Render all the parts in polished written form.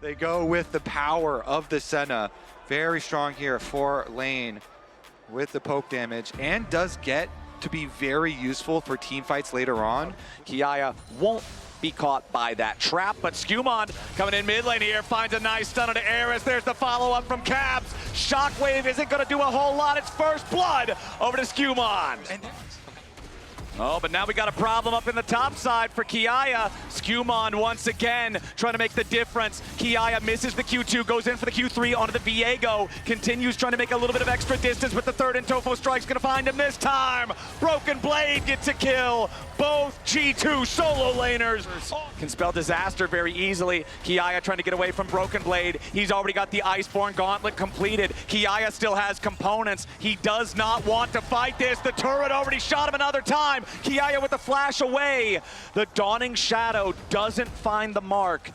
They go with the power of the Senna. Very strong here for lane with the poke damage, and does get to be very useful for team fights later on. Kiaya won't be caught by that trap, but Skumon coming in mid lane here finds a nice stun onto Eris. There's the follow-up from Cabs. Shockwave isn't going to do a whole lot. It's first blood over to Skumon. Oh, but now we got a problem up in the top side for Kiaya. Skumon once again trying to make the difference. Kiaya misses the Q2, goes in for the Q3 onto the Viego. Continues trying to make a little bit of extra distance, but the third and Tofo strike's gonna find him this time. Broken Blade gets a kill. Both G2 solo laners can spell disaster very easily. Kiaya trying to get away from Broken Blade. He's already got the Iceborne Gauntlet completed. Kiaya still has components. He does not want to fight this. The turret already shot him another time. Kiaya with the flash away. The Dawning Shadow doesn't find the mark.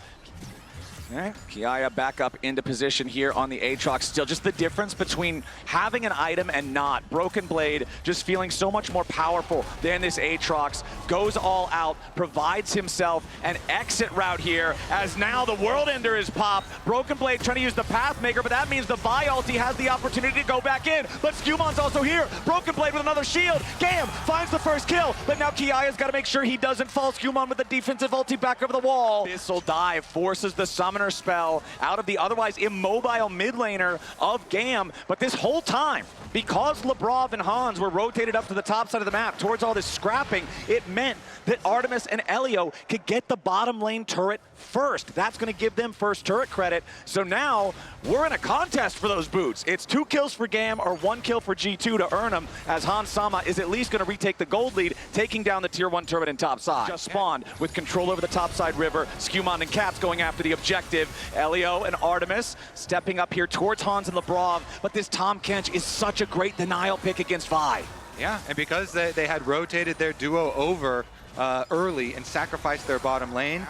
Right. Kiaya back up into position here on the Aatrox. Still just the difference between having an item and not. Broken Blade just feeling so much more powerful than this Aatrox. Goes all out, provides himself an exit route here as now the World Ender is popped. Broken Blade trying to use the Pathmaker, but that means the Vi ulti has the opportunity to go back in. But Skumon's also here. Broken Blade with another shield. GAM finds the first kill, but now Kiaya's got to make sure he doesn't fall. Skumon with the defensive ulti back over the wall. Abyssal Dive forces the Summoner spell out of the otherwise immobile mid laner of GAM, but this whole time, because Lebrov and Hans were rotated up to the top side of the map towards all this scrapping, it meant that Artemis and Elio could get the bottom lane turret first. That's going to give them first turret credit. So now we're in a contest for those boots. It's 2 kills for GAM or 1 kill for G2 to earn them, as Hans Sama is at least going to retake the gold lead, taking down the tier 1 turret in top side. Just spawned with control over the top side river. Skumon and Caps going after the objective. Elio and Artemis stepping up here towards Hans and Lebrov, but this Tahm Kench is such a great denial pick against Vi. Yeah, and because they had rotated their duo over early and sacrificed their bottom lane,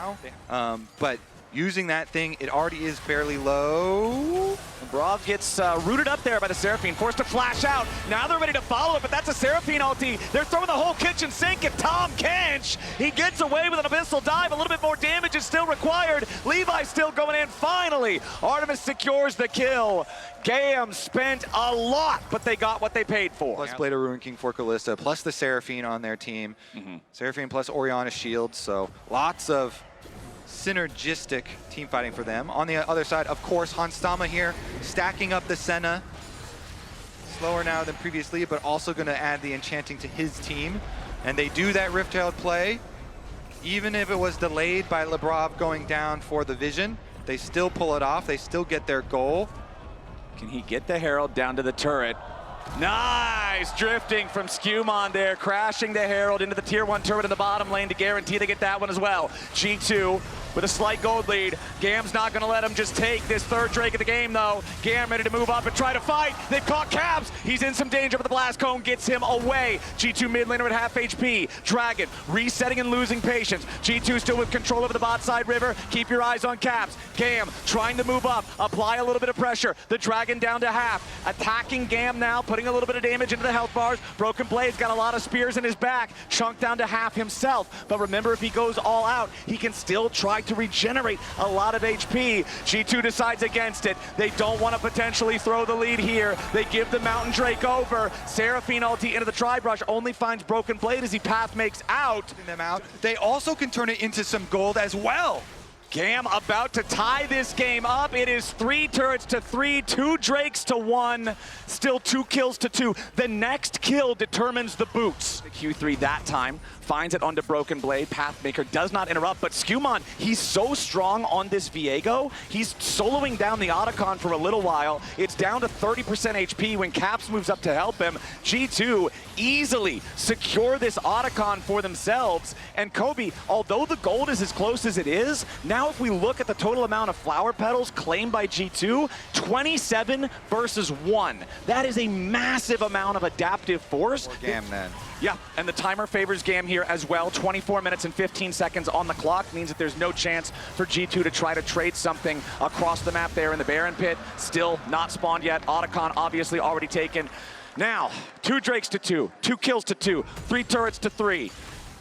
but using that thing, it already is fairly low. Lebrov gets rooted up there by the Seraphine, forced to flash out. Now they're ready to follow it, but that's a Seraphine ulti. They're throwing the whole kitchen sink at Tahm Kench. He gets away with an Abyssal Dive. A little bit more damage is still required. Levi still going in. Finally, Artemis secures the kill. GAM spent a lot, but they got what they paid for. Plus played a Ruin King for Kalista, plus the Seraphine on their team. Seraphine plus Orianna shield, so lots of synergistic team fighting for them. On the other side, of course, Hans Sama here, stacking up the Senna. Slower now than previously, but also going to add the enchanting to his team. And they do that Rift-Tailed play. Even if it was delayed by Lebrov going down for the vision, they still pull it off. They still get their goal. Can he get the Herald down to the turret? Nice drifting from Skumon there, crashing the Herald into the tier 1 turret in the bottom lane to guarantee they get that one as well. G2 with a slight gold lead. GAM's not going to let him just take this third Drake of the game, though. GAM ready to move up and try to fight. They've caught Cabs. He's in some danger, but the Blast Cone gets him away. G2 mid laner at half HP. Dragon resetting and losing patience. G2 still with control over the bot side river. Keep your eyes on Cabs. GAM trying to move up, apply a little bit of pressure. The Dragon down to half. Attacking GAM now, putting a little bit of damage into the health bars. Broken Blade's got a lot of spears in his back. Chunk down to half himself. But remember, if he goes all out, he can still try to regenerate a lot of HP. G2 decides against it. They don't want to potentially throw the lead here. They give the Mountain Drake over. Seraphine ulti into the Tri-Brush only finds Broken Blade as he path makes out. They also can turn it into some gold as well. GAM about to tie this game up. It is 3 turrets to 3, 2 Drakes to 1, still 2 kills to 2. The next kill determines the boots. The Q3 that time finds it onto Broken Blade. Pathmaker does not interrupt, but Skumon, he's so strong on this Viego. He's soloing down the Otacon for a little while. It's down to 30% HP when Caps moves up to help him. G2 easily secure this Otacon for themselves. And Kobe, although the gold is as close as it is, now if we look at the total amount of flower petals claimed by G2, 27 versus 1. That is a massive amount of adaptive force. Or GAM then. Yeah, and the timer favors GAM here as well. 24 minutes and 15 seconds on the clock means that there's no chance for G2 to try to trade something across the map there in the Baron Pit. Still not spawned yet. Otacon obviously already taken. Now, 2 Drakes to 2, 2 kills to 2, 3 turrets to 3.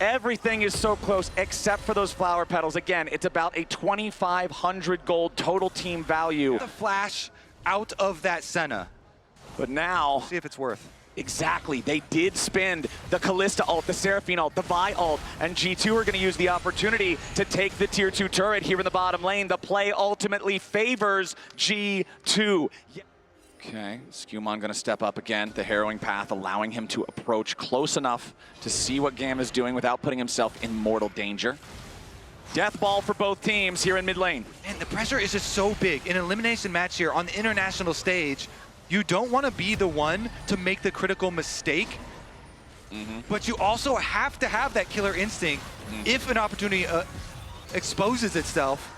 Everything is so close except for those flower petals. Again, it's about a 2,500 gold total team value. The flash out of that Senna. But now, See if it's worth. exactly, they did spend the Kalista ult, the Seraphine ult, the Vi ult, and G2 are going to use the opportunity to take the tier 2 turret here in the bottom lane. The play ultimately favors G2. Okay, Skewmon going to step up again, the harrowing path, allowing him to approach close enough to see what GAM is doing without putting himself in mortal danger. Death ball for both teams here in mid lane. And the pressure is just so big. In an elimination match here on the international stage, you don't want to be the one to make the critical mistake, but you also have to have that killer instinct if an opportunity exposes itself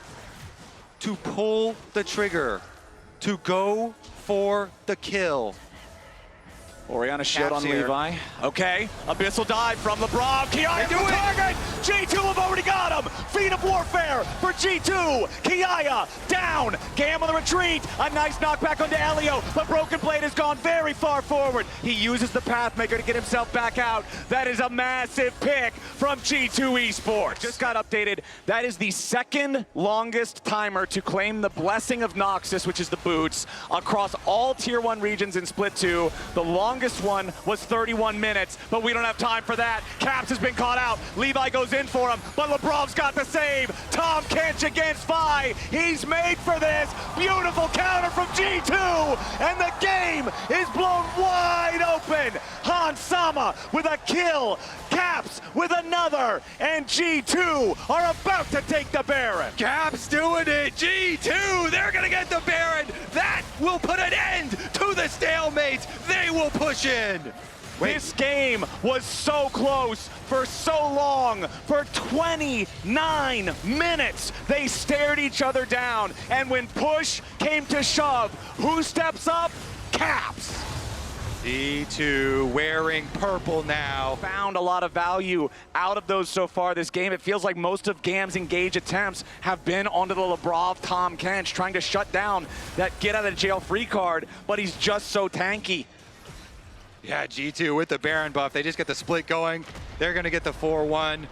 to pull the trigger, to go for the kill. Orianna shield Caps on here. Levi. Okay, Abyssal dive from LeBron. Kiaya to target. G2 have already got him. Feet of warfare for G2. Kiaya down. GAM on the retreat. A nice knockback onto Elio, but Broken Blade has gone very far forward. He uses the Pathmaker to get himself back out. That is a massive pick from G2 Esports. Just got updated. That is the second longest timer to claim the Blessing of Noxus, which is the boots, across all Tier 1 regions in Split 2. The longest one was 31 minutes, but we don't have time for that. Caps has been caught out. Levi goes in for him, but Lebrov's got the save. Tom Kench against Vi. He's made for this. Beautiful counter from G2, and the game is blown wide open. Han Sama with a kill. Caps with another, and G2 are about to take the Baron. Caps doing it. G2, they're going to get the Baron. That will put an end to the stalemate. They will push in. This game was so close for so long. For 29 minutes, they stared each other down. And when push came to shove, who steps up? Caps. G2 wearing purple now. Found a lot of value out of those so far this game. It feels like most of GAM's engage attempts have been onto the Lebrov Tom Kench, trying to shut down that get out of jail free card, but he's just so tanky. Yeah, G2 with the Baron buff. They just get the split going. They're going to get the 4-1,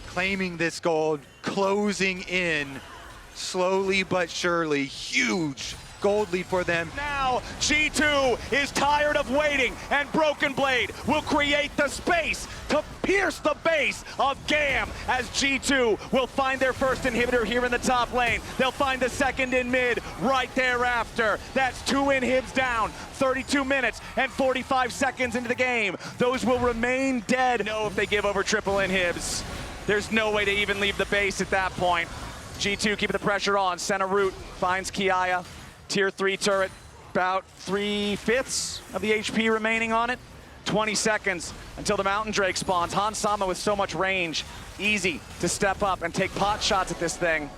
claiming this gold, closing in slowly but surely. Huge gold lead for them. Now, G2 is tired of waiting, and Broken Blade will create the space to pierce the base of GAM as G2 will find their first inhibitor here in the top lane. They'll find the second in mid right thereafter. That's 2 inhibs down, 32 minutes and 45 seconds into the game. Those will remain dead. No, if they give over triple inhibs, there's no way to even leave the base at that point. G2 keeping the pressure on. Center route finds Kiaya. Tier 3 turret, about 3/5 of the HP remaining on it. 20 seconds until the Mountain Drake spawns. Han Sama with so much range, easy to step up and take pot shots at this thing.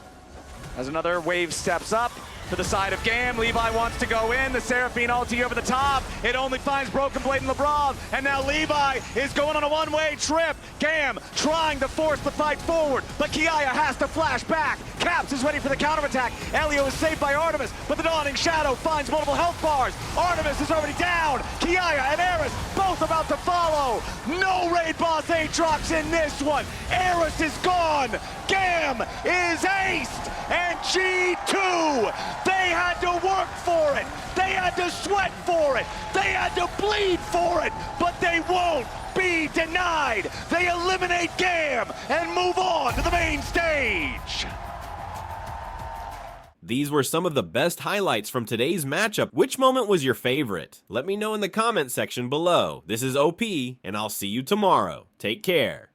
As another wave steps up to the side of GAM, Levi wants to go in. The Seraphine ulti over the top. It only finds Broken Blade and Lebrov, and now Levi is going on a one-way trip. GAM trying to force the fight forward, but Kiaya has to flash back. Caps is ready for the counterattack. Elio is saved by Artemis, but the Dawning Shadow finds multiple health bars. Artemis is already down. Kiaya and Eris both about to follow. No raid boss Aatrox in this one. Eris is gone. GAM is aced, and G2, they had to work for it. They had to sweat for it. They had to bleed for it, but they won't be denied. They eliminate GAM and move on to the main stage. These were some of the best highlights from today's matchup. Which moment was your favorite? Let me know in the comment section below. This is OP, and I'll see you tomorrow. Take care.